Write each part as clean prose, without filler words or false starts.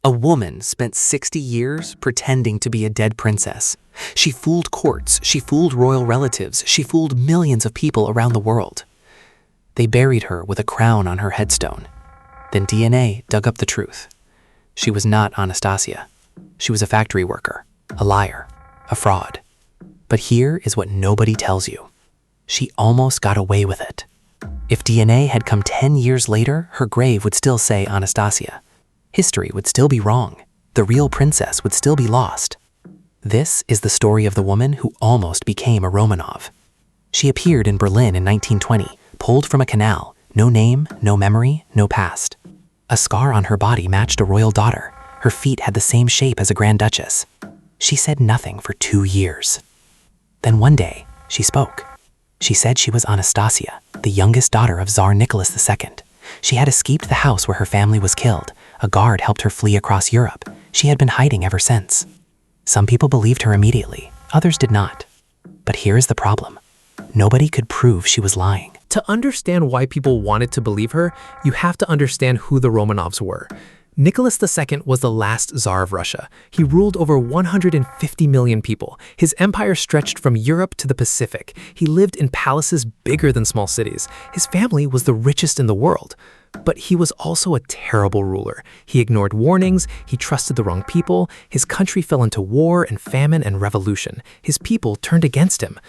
A woman spent 60 years pretending to be a dead princess. She fooled courts, she fooled royal relatives, she fooled millions of people around the world. They buried her with a crown on her headstone. Then DNA dug up the truth. She was not Anastasia. She was a factory worker, a liar, a fraud. But here is what nobody tells you. She almost got away with it. If DNA had come 10 years later, her grave would still say Anastasia. History would still be wrong. The real princess would still be lost. This is the story of the woman who almost became a Romanov. She appeared in Berlin in 1920, pulled from a canal, no name, no memory, no past. A scar on her body matched a royal daughter. Her feet had the same shape as a Grand Duchess. She said nothing for 2 years. Then one day, she spoke. She said she was Anastasia, the youngest daughter of Tsar Nicholas II. She had escaped the house where her family was killed. A guard helped her flee across Europe. She had been hiding ever since. Some people believed her immediately, others did not. But here is the problem. Nobody could prove she was lying. To understand why people wanted to believe her, you have to understand who the Romanovs were. Nicholas II was the last Tsar of Russia. He ruled over 150 million people. His empire stretched from Europe to the Pacific. He lived in palaces bigger than small cities. His family was the richest in the world. But he was also a terrible ruler. He ignored warnings, he trusted the wrong people, his country fell into war and famine and revolution. His people turned against him.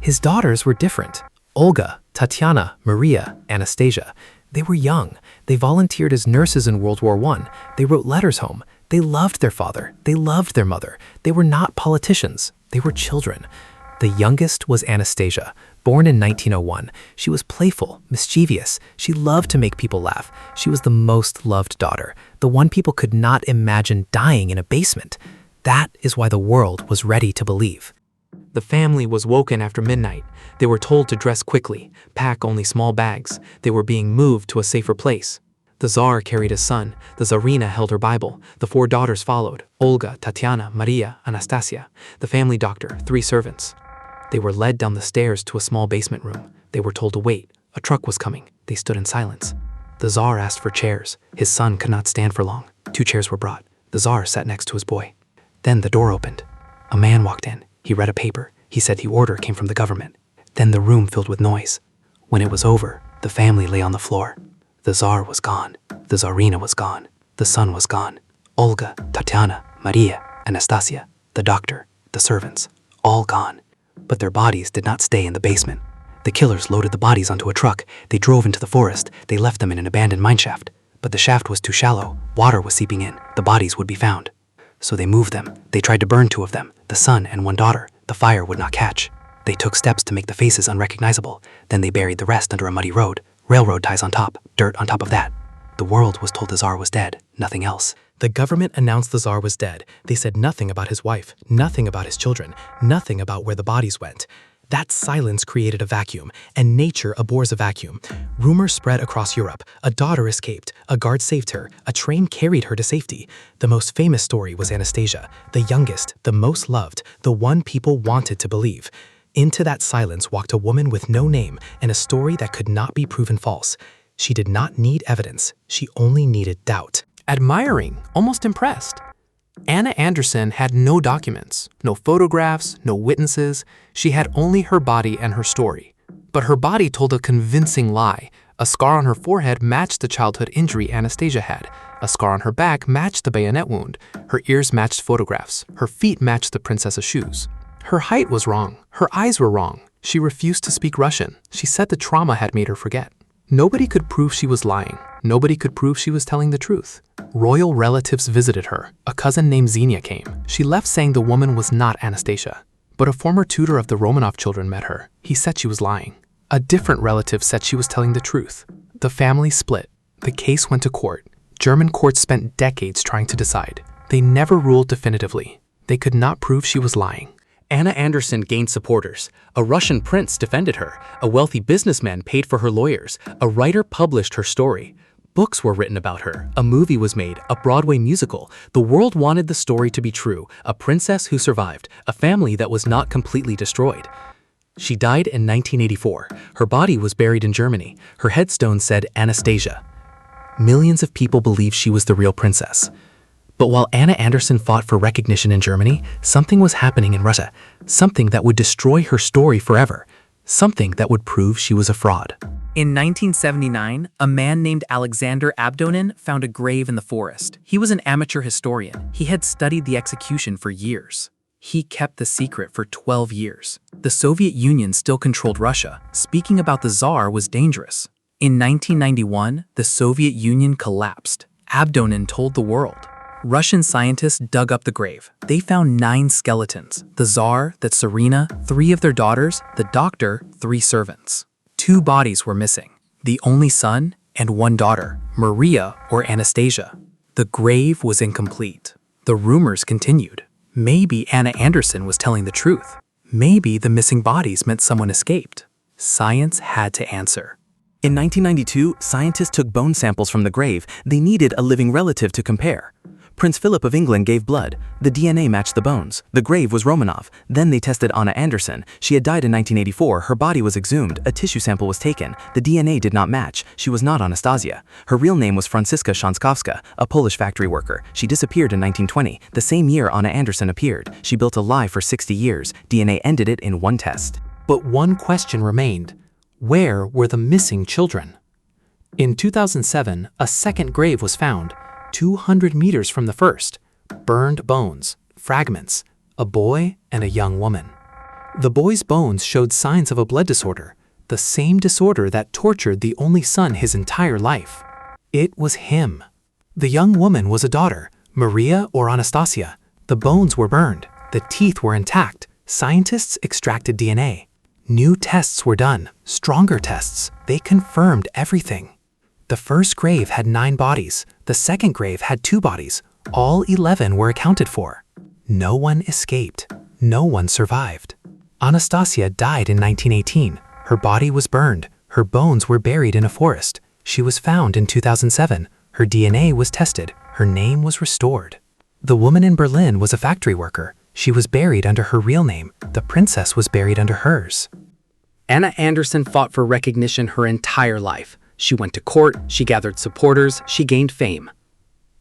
His daughters were different. Olga, Tatiana, Maria, Anastasia. They were young. They volunteered as nurses in World War I. They wrote letters home. They loved their father. They loved their mother. They were not politicians. They were children. The youngest was Anastasia, born in 1901. She was playful, mischievous. She loved to make people laugh. She was the most loved daughter, the one people could not imagine dying in a basement. That is why the world was ready to believe. The family was woken after midnight. They were told to dress quickly, pack only small bags. They were being moved to a safer place. The Tsar carried his son. The Tsarina held her Bible. The 4 daughters followed: Olga, Tatiana, Maria, Anastasia. The family doctor, 3 servants. They were led down the stairs to a small basement room. They were told to wait. A truck was coming. They stood in silence. The Tsar asked for chairs. His son could not stand for long. 2 chairs were brought. The Tsar sat next to his boy. Then the door opened. A man walked in. He read a paper. He said the order came from the government. Then the room filled with noise. When it was over, the family lay on the floor. The Tsar was gone. The Tsarina was gone. The son was gone. Olga, Tatiana, Maria, Anastasia, the doctor, the servants, all gone. But their bodies did not stay in the basement. The killers loaded the bodies onto a truck. They drove into the forest. They left them in an abandoned mineshaft. But the shaft was too shallow. Water was seeping in. The bodies would be found. So they moved them. They tried to burn 2 of them, the son and 1 daughter. The fire would not catch. They took steps to make the faces unrecognizable. Then they buried the rest under a muddy road. Railroad ties on top, dirt on top of that. The world was told the Tsar was dead, nothing else. The government announced the Tsar was dead. They said nothing about his wife, nothing about his children, nothing about where the bodies went. That silence created a vacuum, and nature abhors a vacuum. Rumors spread across Europe. A daughter escaped. A guard saved her. A train carried her to safety. The most famous story was Anastasia, the youngest, the most loved, the one people wanted to believe. Into that silence walked a woman with no name and a story that could not be proven false. She did not need evidence. She only needed doubt. Admiring, almost impressed. Anna Anderson had no documents, no photographs, no witnesses. She had only her body and her story. But her body told a convincing lie. A scar on her forehead matched the childhood injury Anastasia had. A scar on her back matched the bayonet wound. Her ears matched photographs. Her feet matched the princess's shoes. Her height was wrong. Her eyes were wrong. She refused to speak Russian. She said the trauma had made her forget. Nobody could prove she was lying. Nobody could prove she was telling the truth. Royal relatives visited her. A cousin named Xenia came. She left saying the woman was not Anastasia. But a former tutor of the Romanov children met her. He said she was lying. A different relative said she was telling the truth. The family split. The case went to court. German courts spent decades trying to decide. They never ruled definitively. They could not prove she was lying. Anna Anderson gained supporters. A Russian prince defended her. A wealthy businessman paid for her lawyers. A writer published her story. Books were written about her. A movie was made, a Broadway musical. The world wanted the story to be true. A princess who survived. A family that was not completely destroyed. She died in 1984. Her body was buried in Germany. Her headstone said Anastasia. Millions of people believed she was the real princess. But while Anna Anderson fought for recognition in Germany, something was happening in Russia, something that would destroy her story forever, something that would prove she was a fraud. In 1979, a man named Alexander Abdonin found a grave in the forest. He was an amateur historian. He had studied the execution for years. He kept the secret for 12 years. The Soviet Union still controlled Russia. Speaking about the Tsar was dangerous. In 1991, the Soviet Union collapsed. Abdonin told the world. Russian scientists dug up the grave. They found 9 skeletons: the Tsar, the Tsarina, 3 of their daughters, the doctor, 3 servants. 2 bodies were missing: the only son and 1 daughter, Maria or Anastasia. The grave was incomplete. The rumors continued. Maybe Anna Anderson was telling the truth. Maybe the missing bodies meant someone escaped. Science had to answer. In 1992, scientists took bone samples from the grave. They needed a living relative to compare. Prince Philip of England gave blood. The DNA matched the bones. The grave was Romanov. Then they tested Anna Anderson. She had died in 1984. Her body was exhumed. A tissue sample was taken. The DNA did not match. She was not Anastasia. Her real name was Franciszka Szankowska, a Polish factory worker. She disappeared in 1920. The same year Anna Anderson appeared. She built a lie for 60 years. DNA ended it in 1 test. But one question remained. Where were the missing children? In 2007, a second grave was found, 200 meters from the first. Burned bones, fragments, a boy and a young woman. The boy's bones showed signs of a blood disorder, the same disorder that tortured the only son his entire life. It was him. The young woman was a daughter, Maria or Anastasia. The bones were burned. The teeth were intact. Scientists extracted DNA. New tests were done, stronger tests. They confirmed everything. The first grave had 9 bodies. The second grave had 2 bodies. All 11 were accounted for. No one escaped. No one survived. Anastasia died in 1918. Her body was burned. Her bones were buried in a forest. She was found in 2007. Her DNA was tested. Her name was restored. The woman in Berlin was a factory worker. She was buried under her real name. The princess was buried under hers. Anna Anderson fought for recognition her entire life. She went to court, she gathered supporters, she gained fame.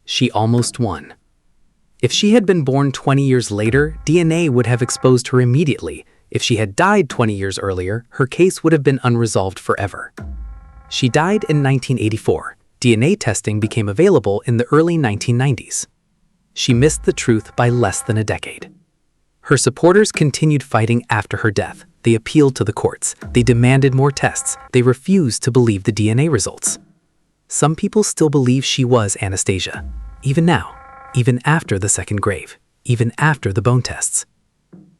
She almost won. If she had been born 20 years later, DNA would have exposed her immediately. If she had died 20 years earlier, her case would have been unresolved forever. She died in 1984. DNA testing became available in the early 1990s. She missed the truth by less than a decade. Her supporters continued fighting after her death. They appealed to the courts. They demanded more tests. They refused to believe the DNA results. Some people still believe she was Anastasia, even now, even after the second grave, even after the bone tests.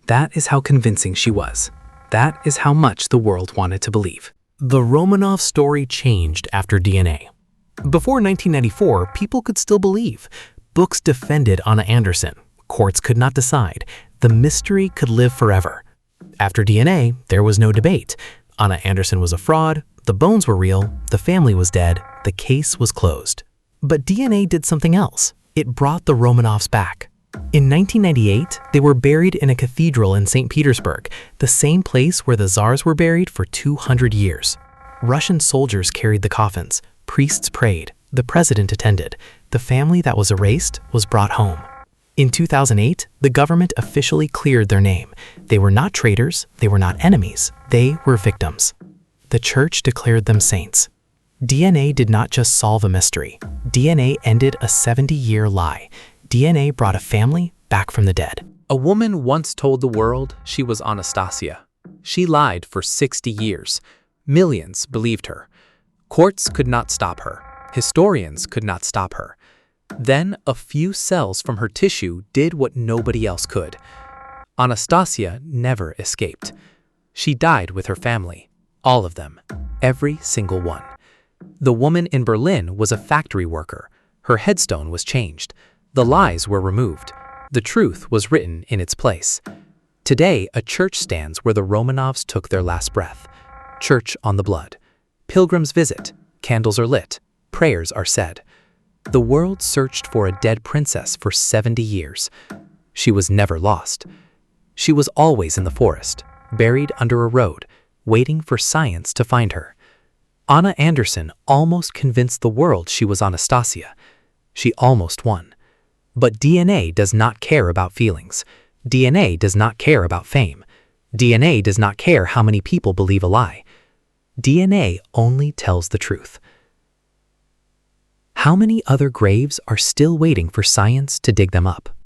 That is how convincing she was. That is how much the world wanted to believe. The Romanov story changed after DNA. Before 1994, people could still believe. Books defended Anna Anderson. Courts could not decide. The mystery could live forever. After DNA, there was no debate. Anna Anderson was a fraud, the bones were real, the family was dead, the case was closed. But DNA did something else. It brought the Romanovs back. In 1998, they were buried in a cathedral in St. Petersburg, the same place where the Tsars were buried for 200 years. Russian soldiers carried the coffins, priests prayed, the president attended, the family that was erased was brought home. In 2008, the government officially cleared their name. They were not traitors, they were not enemies, they were victims. The church declared them saints. DNA did not just solve a mystery. DNA ended a 70-year lie. DNA brought a family back from the dead. A woman once told the world she was Anastasia. She lied for 60 years. Millions believed her. Courts could not stop her. Historians could not stop her. Then a few cells from her tissue did what nobody else could. Anastasia never escaped. She died with her family. All of them. Every single one. The woman in Berlin was a factory worker. Her headstone was changed. The lies were removed. The truth was written in its place. Today, a church stands where the Romanovs took their last breath. Church on the blood. Pilgrims visit. Candles are lit. Prayers are said. The world searched for a dead princess for 70 years. She was never lost. She was always in the forest, buried under a road, waiting for science to find her. Anna Anderson almost convinced the world she was Anastasia. She almost won. But DNA does not care about feelings. DNA does not care about fame. DNA does not care how many people believe a lie. DNA only tells the truth. How many other graves are still waiting for science to dig them up?